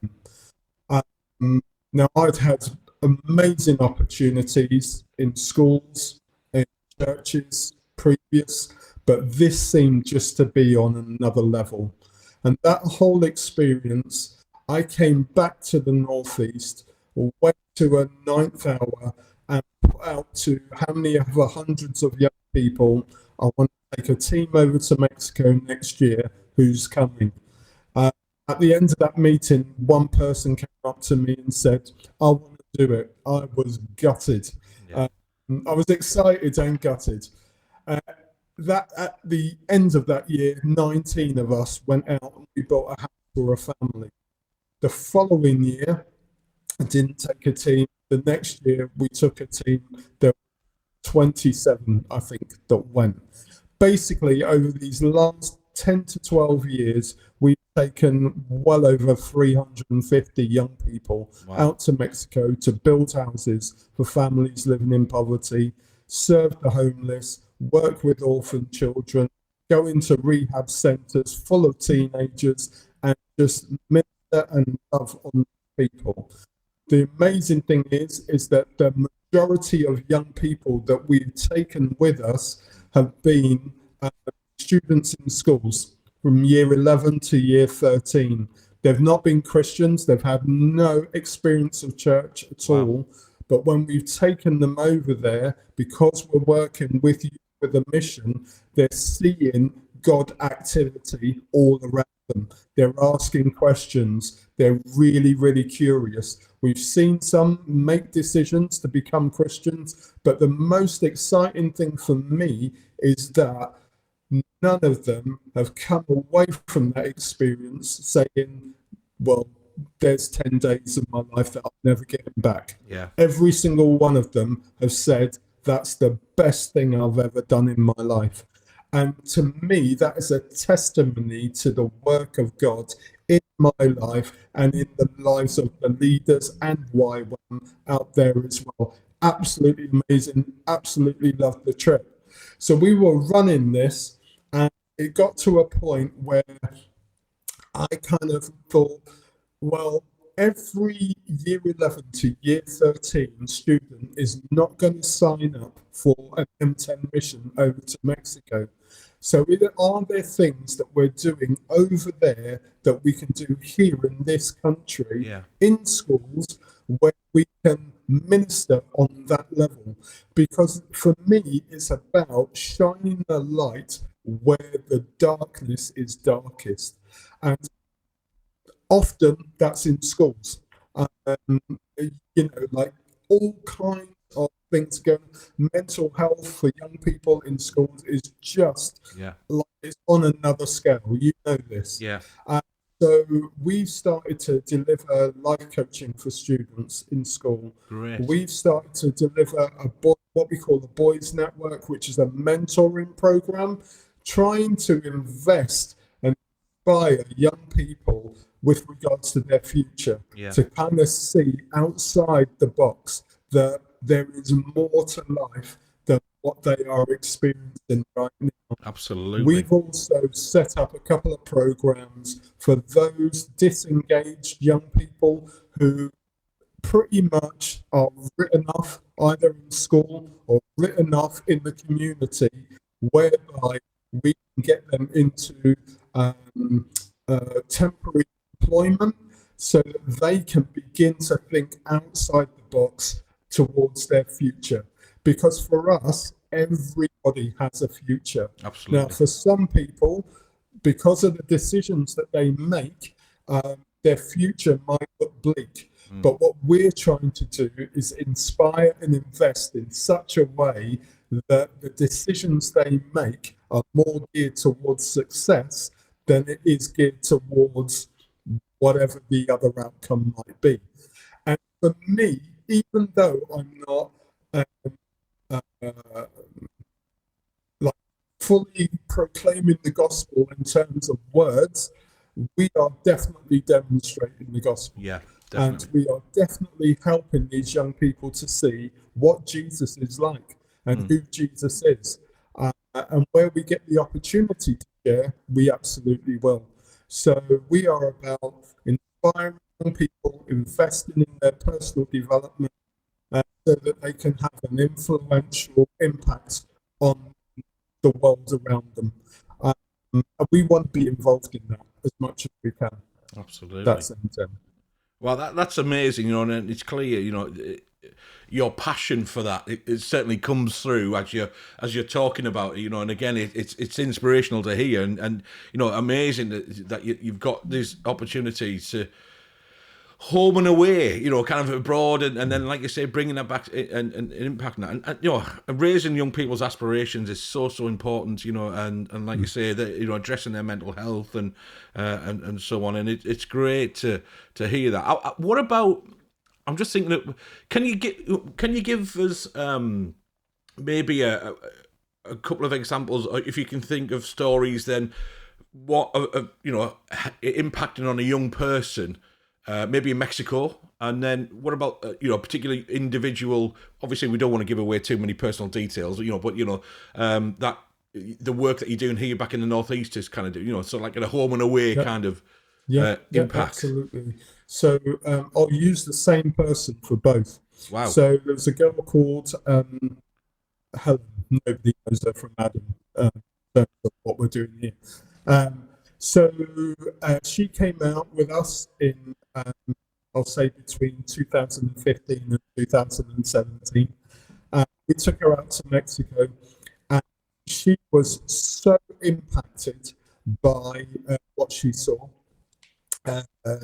Now I'd had amazing opportunities in schools, in churches previous, but this seemed just to be on another level. And that whole experience, I came back to the Northeast, went to a ninth hour and put out to how many of the hundreds of young people I want to take a team over to Mexico next year who's coming. At the end of that meeting, one person came up to me and said, I want to do it. I was gutted. Yeah. I was excited and gutted. That at the end of that year, 19 of us went out and we built a house for a family. The following year, I didn't take a team. The next year, we took a team. There were 27, I think, that went. Basically, over these last 10 to 12 years, we've taken well over 350 young people out to Mexico to build houses for families living in poverty, serve the homeless, work with orphan children, go into rehab centres full of teenagers, and just minister and love on people. The amazing thing is that the majority of young people that we've taken with us have been students in schools from year 11 to year 13. They've not been Christians. They've had no experience of church at all. But when we've taken them over there, because we're working with you with a mission, they're seeing God activity all around them. They're asking questions. They're really, really curious. We've seen some make decisions to become Christians, but the most exciting thing for me is that none of them have come away from that experience saying, well, there's 10 days of my life that I'll never get back. Yeah. Every single one of them have said, that's the best thing I've ever done in my life. And to me, that is a testimony to the work of God in my life and in the lives of the leaders and YWAM out there as well. Absolutely amazing. Absolutely loved the trip. So we were running this, and it got to a point where I kind of thought, well, every year 11 to year 13 student is not going to sign up for an M10 mission over to Mexico. So are there things that we're doing over there that we can do here in this country, in schools, where we can minister on that level? Because for me, it's about shining the light where the darkness is darkest. And often that's in schools. Like all kinds of things going. Mental health for young people in schools is just like it's on another scale. You know this. So we've started to deliver life coaching for students in school. Great. We've started to deliver what we call the Boys Network, which is a mentoring program, trying to invest and inspire young people with regards to their future, to kind of see outside the box that there is more to life than what they are experiencing right now. Absolutely. We've also set up a couple of programs for those disengaged young people who pretty much are written off either in school or written off in the community, whereby we can get them into temporary employment so that they can begin to think outside the box towards their future. Because for us, everybody has a future. Absolutely. Now, for some people, because of the decisions that they make, their future might look bleak. But what we're trying to do is inspire and invest in such a way that the decisions they make are more geared towards success than it is geared towards whatever the other outcome might be. And for me, even though I'm not like fully proclaiming the gospel in terms of words, we are definitely demonstrating the gospel. Yeah, definitely. And we are definitely helping these young people to see what Jesus is like and who Jesus is. And where we get the opportunity to share, we absolutely will. So we are about inspiring young people, investing in their personal development so that they can have an influential impact on the world around them. And we want to be involved in that as much as we can. Absolutely. That's M10. Well, that's amazing, and it's clear, your passion for that. It certainly comes through as you're talking about it, and again, it's inspirational to hear, and amazing that you've got these opportunities to home and away, kind of abroad, and then, like you say, bringing that back and impacting that, and raising young people's aspirations is so important, and like you say, that addressing their mental health and so on, and it's great to hear that. What about? I'm just thinking that can you give us maybe a couple of examples, if you can think of stories, then what impacting on a young person. Maybe in Mexico, and then what about particularly individual? Obviously, we don't want to give away too many personal details, but that the work that you're doing here back in the Northeast is kind of so like in a home and away kind of impact. Absolutely. So I'll use the same person for both. Wow. So there's a girl called Helen. Nobody knows her from Adam. In terms of what we're doing here. So she came out with us in, I'll say, between 2015 and 2017. We took her out to Mexico, and she was so impacted by what she saw.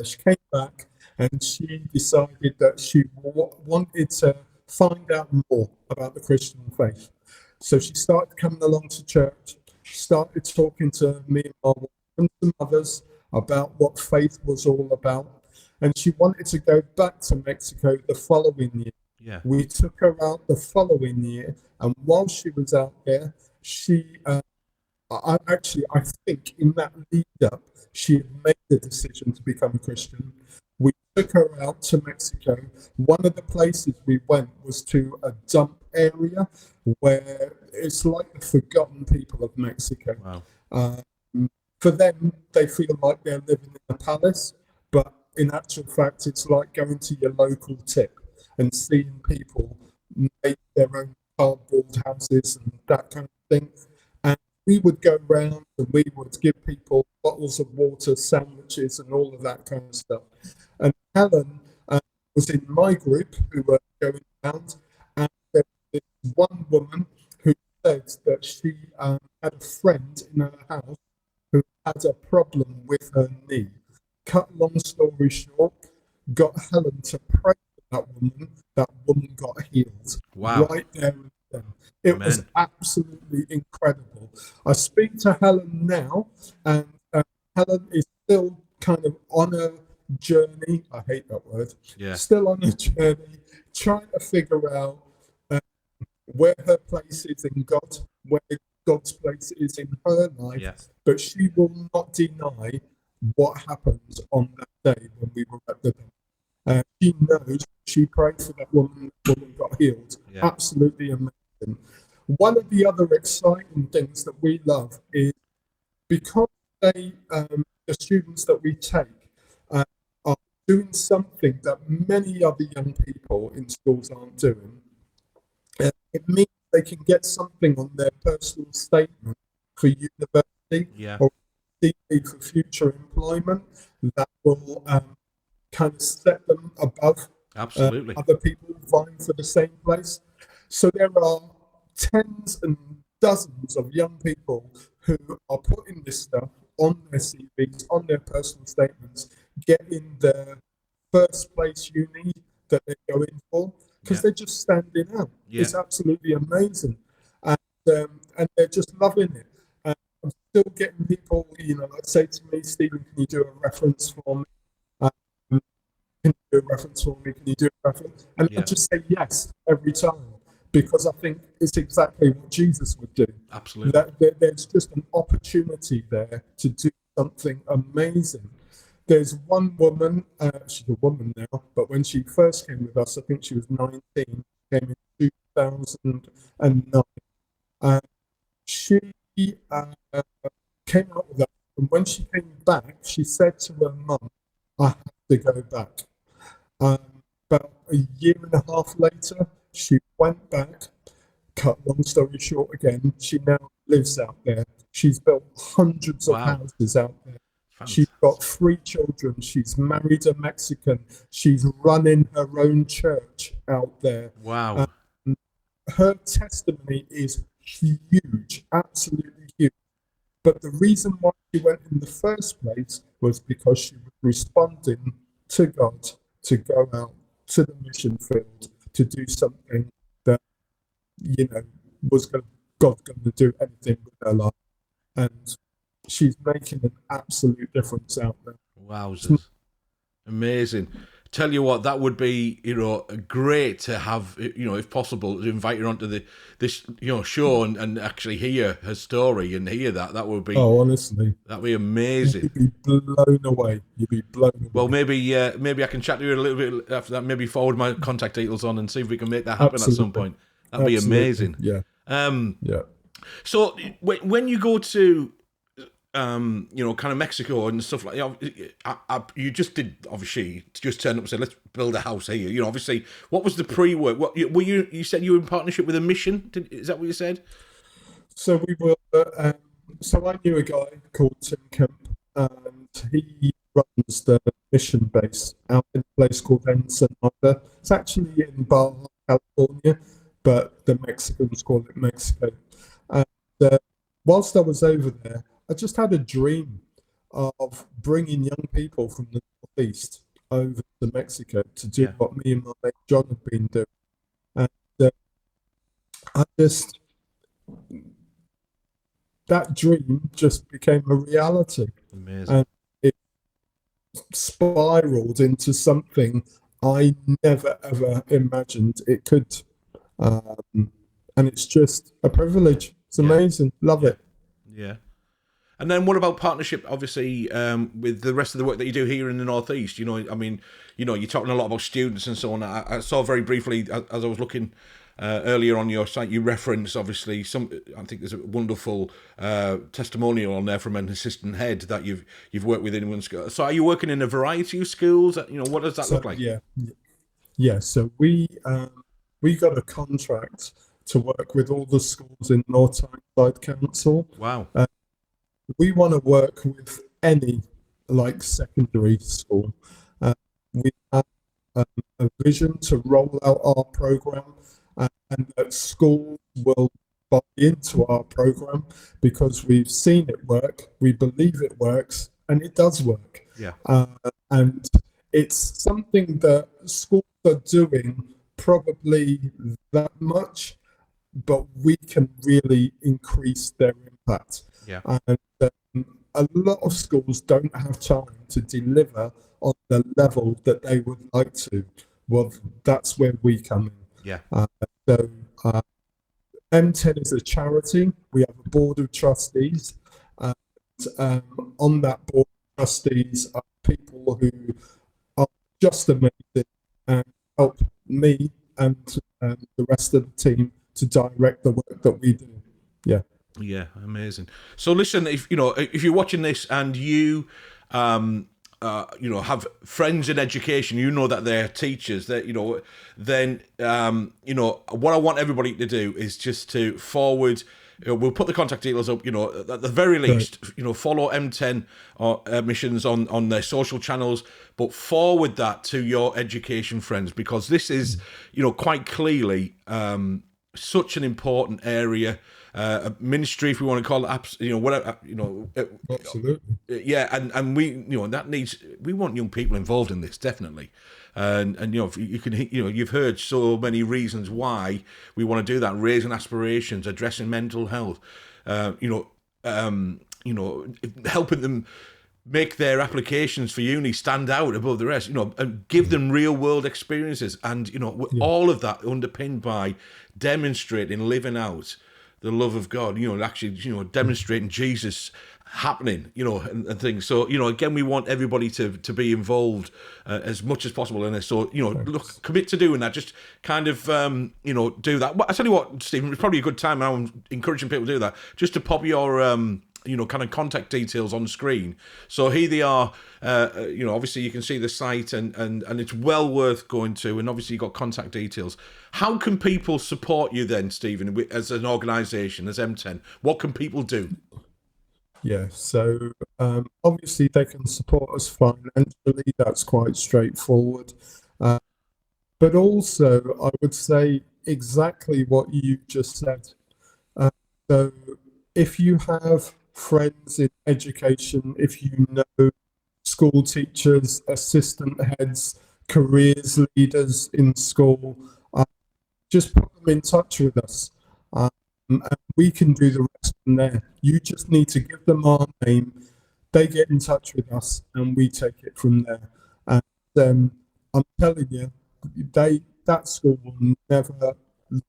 She came back and she decided that she wanted to find out more about the Christian faith. So she started coming along to church, started talking to me and my wife and some others about what faith was all about. And she wanted to go back to Mexico the following year. Yeah. We took her out the following year, and while she was out there, she I think in that lead up, she had made the decision to become a Christian. We took her out to Mexico. One of the places we went was to a dump area where it's like the forgotten people of Mexico. Wow. For them, they feel like they're living in a palace, but in actual fact, it's like going to your local tip and seeing people make their own cardboard houses and that kind of thing. And we would go around and we would give people bottles of water, sandwiches, and all of that kind of stuff. And Helen was in my group who were going around, and there was this one woman who said that she had a friend in her house who had a problem with her knee. Cut long story short, got Helen to pray for that woman got healed. Wow. Right there and then. It Amen. was absolutely incredible. I speak to Helen now, and Helen is still kind of on a journey. I hate that word. Yeah. Still on a journey, trying to figure out where her place is in God, where God's place is in her life. Yeah. But she will not deny what happened on that day when we were at the she knows she prayed for that woman got healed. Yeah. Absolutely amazing. One of the other exciting things that we love is because the students that we take are doing something that many other young people in schools aren't doing. It means they can get something on their personal statement for university or for future employment that will kind of set them above other people vying for the same place. So there are tens and dozens of young people who are putting this stuff on their CVs, on their personal statements, getting the first place uni that they're going for, because they're just standing out. It's absolutely amazing. And they're just loving it. I'm still getting people, like say to me, Stephen, can you do a reference for me? Can you do a reference for me? Can you do a reference? And I just say yes every time, because I think it's exactly what Jesus would do. Absolutely. That there's just an opportunity there to do something amazing. There's one woman, she's a woman now, but when she first came with us, I think she was 19, came in 2009. She came out with us, and when she came back, she said to her mum, I have to go back. About a year and a half later, she went back, cut long story short again, she now lives out there. She's built hundreds of Wow. houses out there. She's Fantastic. got 3 children. She's married a Mexican. She's running her own church out there. Wow. Her testimony is huge, absolutely huge. But the reason why she went in the first place was because she was responding to God to go out to the mission field to do something that, was God going to do anything with her life. And she's making an absolute difference out there. Wowzers. Amazing. Tell you what, that would be, great to have, if possible, to invite her onto this show and actually hear her story and hear that. That would be, honestly, that'd be amazing. You'd be blown away. You'd be blown away. Well, maybe I can chat to you a little bit after that. Maybe forward my contact details on and see if we can make that happen at some point. That'd be amazing. Yeah. Yeah. So when you go to kind of Mexico and stuff like that, you just did obviously just turn up and said, let's build a house here. Obviously, what was the pre-work? What were you said you were in partnership with a mission? Is that what you said? So we were. So I knew a guy called Tim Kemp, and he runs the mission base out in a place called Ensenada. It's actually in Baja, California, but the Mexicans call it Mexico. And whilst I was over there, I just had a dream of bringing young people from the Northeast over to Mexico to do what me and my mate John had been doing. And that dream just became a reality. Amazing. And it spiraled into something I never, ever imagined it could. And it's just a privilege. It's amazing. Love it. Yeah. And then what about partnership, obviously, with the rest of the work that you do here in the Northeast? You're talking a lot about students and so on. I saw very briefly, as I was looking earlier on your site, you reference, obviously, I think there's a wonderful testimonial on there from an assistant head that you've worked with in one school. So are you working in a variety of schools? What does that look like? Yeah. So we got a contract to work with all the schools in North Tyneside Council. Wow. We want to work with any secondary school. We have a vision to roll out our program, and that schools will buy into our program because we've seen it work, we believe it works, and it does work. Yeah. And it's something that schools are doing probably that much, but we can really increase their impact. Yeah. And a lot of schools don't have time to deliver on the level that they would like to. Well, that's where we come in. Yeah. So M10 is a charity. We have a board of trustees. And on that board of trustees are people who are just amazing and help me and the rest of the team to direct the work that we do. Yeah. Yeah, amazing. So listen, if you're watching this and you have friends in education, that they're teachers, that then what I want everybody to do is just to forward. We'll put the contact details up. At the very least, follow M10 or Missions on their social channels, but forward that to your education friends, because this is, quite clearly such an important area. A ministry, if we want to call it, whatever, Absolutely. Yeah, and we, that needs. We want young people involved in this, definitely, and if you can, you've heard so many reasons why we want to do that: raising aspirations, addressing mental health, helping them make their applications for uni stand out above the rest, and give them real world experiences, and all of that underpinned by demonstrating, living out the love of God, actually, demonstrating Jesus happening, and things. So, again, we want everybody to be involved as much as possible in this. So, look, commit to doing that. Just kind of, do that. I tell you what, Stephen, it's probably a good time now. I'm encouraging people to do that. Just to pop your kind of contact details on screen. So here they are. Obviously you can see the site, and it's well worth going to. And obviously you've got contact details. How can people support you then, Stephen, as an organisation, as M10? What can people do? Yeah, so obviously they can support us financially. That's quite straightforward. Uh, but also, I would say exactly what you just said. Uh, so if you have friends in education, if you know school teachers, assistant heads, careers leaders in school, uh, just put them in touch with us. And we can do the rest from there. You just need to give them our name, they get in touch with us, and we take it from there. And I'm telling you, that school will never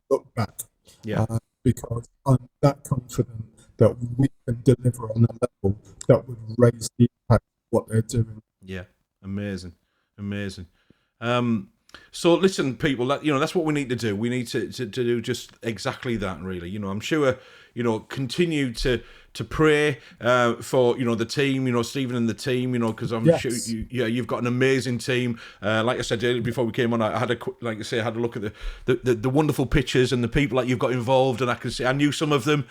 look back, Yeah. because I'm that confident that we can deliver on a level that would raise the impact of what they're doing. Yeah. Amazing. So listen, people, that's what we need to do. We need to do just exactly that, really. I'm sure, continue to pray for, the team, Stephen and the team, because I'm Yes. sure you've got an amazing team. Like I said earlier before we came on, I had a look at the wonderful pictures and the people that you've got involved, and I knew some of them,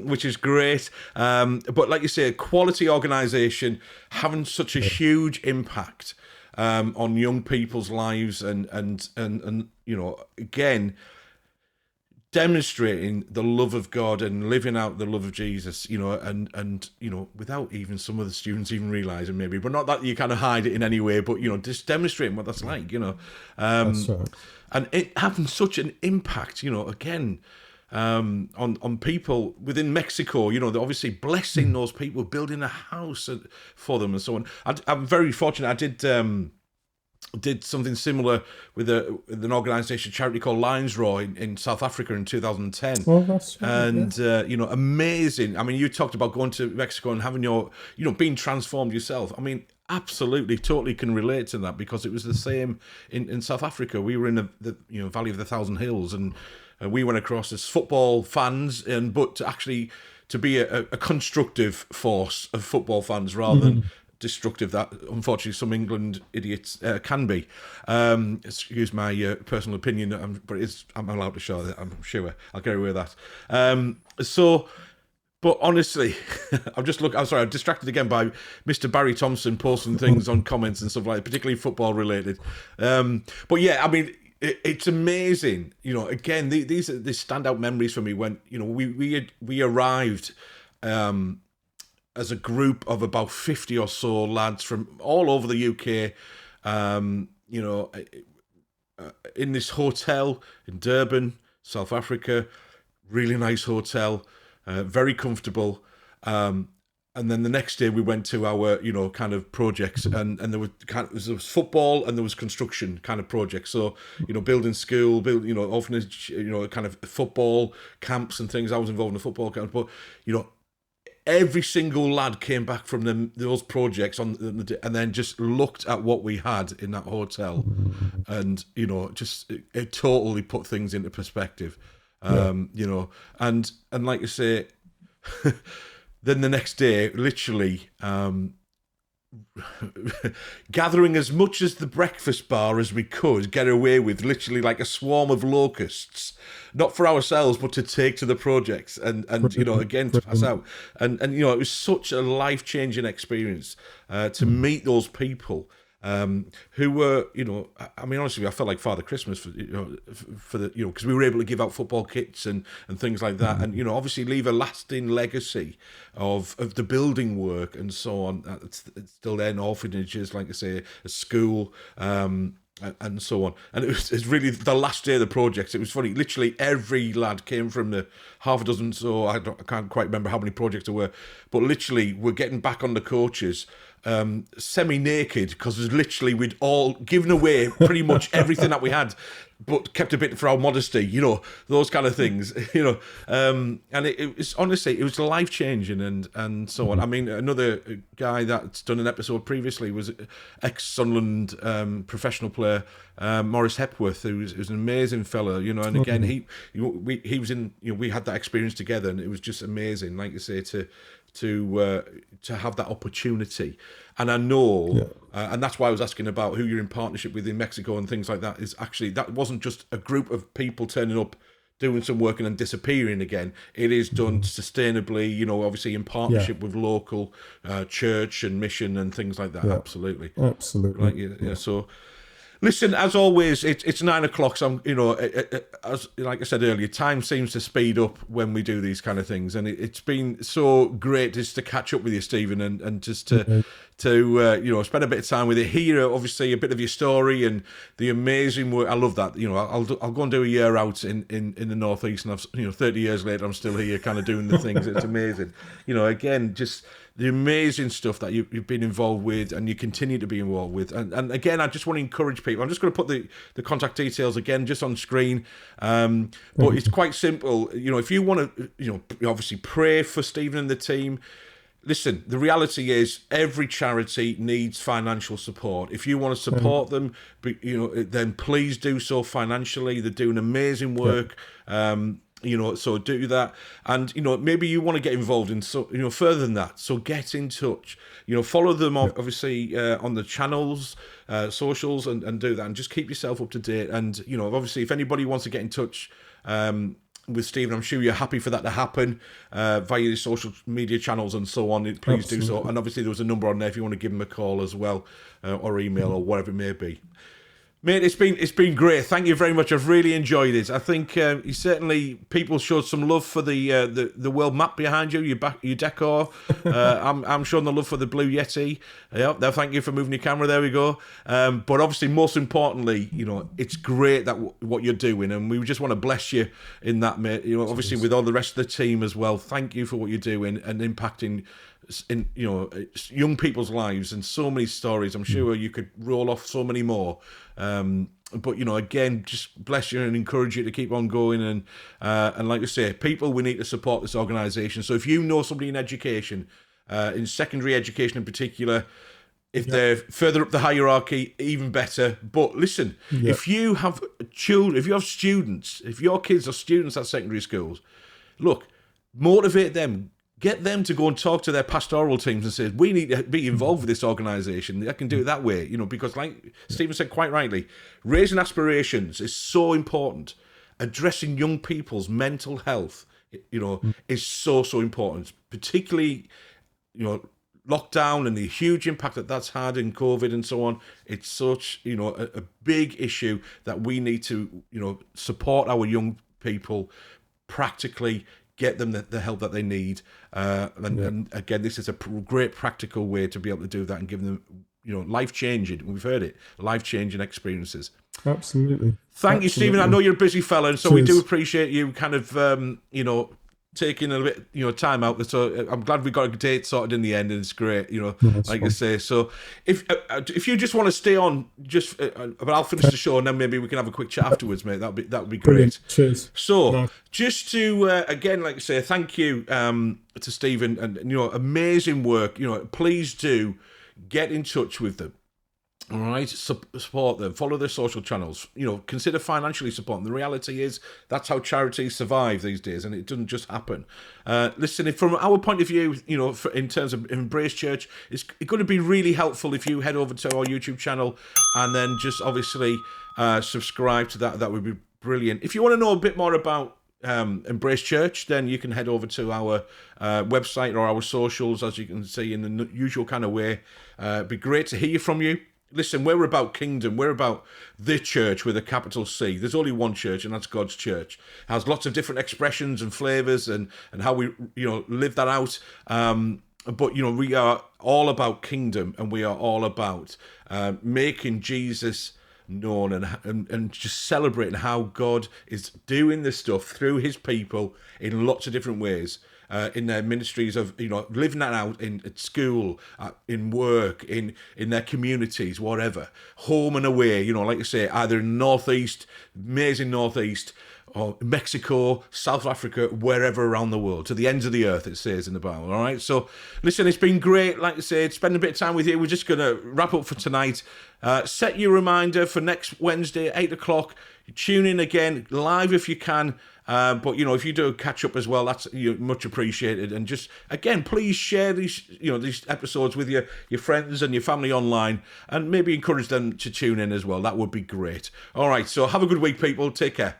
which is great. But like you say, a quality organisation having such a huge impact on young people's lives, and again, demonstrating the love of God and living out the love of Jesus, and without even some of the students even realizing, maybe, but not that you kind of hide it in any way, but just demonstrating what that's like, That's right. and it having such an impact, again, on people within Mexico, they're obviously blessing those people, building a house for them and so on. I'm very fortunate. I did something similar with an organisation, charity called Lions Roar in South Africa in 2010. Well, that's right, And, amazing. I mean, you talked about going to Mexico and having your, being transformed yourself. I mean, absolutely, totally can relate to that, because it was the same in South Africa. We were in the Valley of the Thousand Hills, and we went across as football fans, but to be a constructive force of football fans rather than destructive that unfortunately some England idiots can be. Excuse my personal opinion, but I'm allowed to show that. I'm sure I'll get away with that. But honestly, I'm sorry, I'm distracted again by Mr. Barry Thompson posting things on comments and stuff like that, particularly football related. But yeah, I mean, it's amazing. Again, these are the standout memories for me when we arrived as a group of about 50 or so lads from all over the UK, in this hotel in Durban, South Africa. Really nice hotel, very comfortable. And then the next day we went to our, kind of projects, and there was football and there was construction kind of projects. So, building school, orphanage, kind of football camps and things. I was involved in the football camps, but, every single lad came back from those projects and then just looked at what we had in that hotel, and it totally put things into perspective. And like you say, then the next day, literally, gathering as much as the breakfast bar as we could get away with, literally like a swarm of locusts, not for ourselves, but to take to the projects and again, to pass out. And it was such a life-changing experience to meet those people who were, I mean, honestly, I felt like Father Christmas for the, because we were able to give out football kits and things like that, and obviously leave a lasting legacy of the building work and so on. It's still there in orphanages, like I say, a school, and so on. And it's really the last day of the projects. It was funny. Literally every lad came from the half a dozen, so I can't quite remember how many projects there were, but literally we're getting back on the coaches, semi-naked, because literally we'd all given away pretty much everything that we had. but kept a bit for our modesty, those kind of things, and it was honestly, it was life changing and so on. I mean, another guy that's done an episode previously was ex-Sunderland professional player Maurice Hepworth, who's an amazing fellow, and again he was in, we had that experience together, and it was just amazing, like you say, to have that opportunity. And I know, and that's why I was asking about who you're in partnership with in Mexico and things like that, is actually, that wasn't just a group of people turning up, doing some work and then disappearing again. It is done sustainably, obviously in partnership with local church and mission and things like that. Absolutely. So listen, as always, it's 9 o'clock. So as like I said earlier, time seems to speed up when we do these kind of things, and it's been so great just to catch up with you, Stephen, and just to spend a bit of time with you, hear obviously a bit of your story and the amazing work. I love that. I'll go and do a year out in the northeast, and I've 30 years later, I'm still here, kind of doing the things. It's amazing. Again, just the amazing stuff that you've been involved with and you continue to be involved with. And again, I just want to encourage people. I'm just going to put the contact details again just on screen. But it's quite simple. If you want to, obviously pray for Stephen and the team. Listen, the reality is every charity needs financial support. If you want to support them, then please do so financially. They're doing amazing work. So do that. And, maybe you want to get involved in, further than that. So get in touch, follow them obviously on the channels, socials, and do that. And just keep yourself up to date. And, obviously if anybody wants to get in touch with Stephen, I'm sure you're happy for that to happen via the social media channels and so on. Please do so. And obviously there was a number on there if you want to give him a call as well, or email or whatever it may be. Mate, it's been great. Thank you very much. I've really enjoyed it. I think certainly people showed some love for the world map behind you, your decor. I'm showing the love for the Blue Yeti. Thank you for moving your camera. There we go. But obviously, most importantly, it's great that what you're doing, and we just want to bless you in that, mate. Obviously with all the rest of the team as well. Thank you for what you're doing and impacting in young people's lives, and so many stories. I'm sure you could roll off so many more. But again, just bless you and encourage you to keep on going. And like I say, people, we need to support this organisation. So if you know somebody in education, in secondary education in particular, if they're further up the hierarchy, even better. But listen, if you have children, if you have students, if your kids are students at secondary schools, look, motivate them. Get them to go and talk to their pastoral teams and say, we need to be involved with this organisation. I can do it that way, because like Stephen said quite rightly, raising aspirations is so important. Addressing young people's mental health, is so, so important, particularly, lockdown and the huge impact that's had in COVID and so on. It's such, a big issue that we need to, support our young people practically, get them the help that they need. And again, this is a great practical way to be able to do that and give them, life-changing, we've heard it, life-changing experiences. Absolutely. Thank you, Stephen. I know you're a busy fella, and so we do appreciate you kind of, taking a bit, time out. So I'm glad we got a date sorted in the end, and it's great, like you say. So if you just want to stay on, but I'll finish the show and then maybe we can have a quick chat afterwards, mate. That'd be great. Brilliant. Cheers. So just to again, like I say, thank you to Stephen, and amazing work. Please do get in touch with them. All right, support them, follow their social channels, consider financially supporting them. The reality is that's how charities survive these days, and it doesn't just happen. Listen, from our point of view, in terms of Embrace Church, it's going to be really helpful if you head over to our YouTube channel and then just obviously subscribe to that. That would be brilliant. If you want to know a bit more about Embrace Church, then you can head over to our website or our socials, as you can see, in the usual kind of way. It'd be great to hear from you. Listen, we're about kingdom. We're about the church with a capital C. There's only one church, and that's God's church. It has lots of different expressions and flavours and how we, live that out. But, we are all about kingdom, and we are all about making Jesus known and just celebrating how God is doing this stuff through his people in lots of different ways. in their ministries of, living that out at school, in work, in their communities, whatever, home and away, like I say, either in the Northeast, amazing Northeast, or Mexico, South Africa, wherever around the world, to the ends of the earth, it says in the Bible. All right. So, listen, it's been great. Like I said, spending a bit of time with you. We're just going to wrap up for tonight. Set your reminder for next Wednesday at 8 o'clock. Tune in again, live if you can. But if you do catch up as well, that's much appreciated. And just again, please share these these episodes with your friends and your family online, and maybe encourage them to tune in as well. That would be great. All right. So have a good week, people. Take care.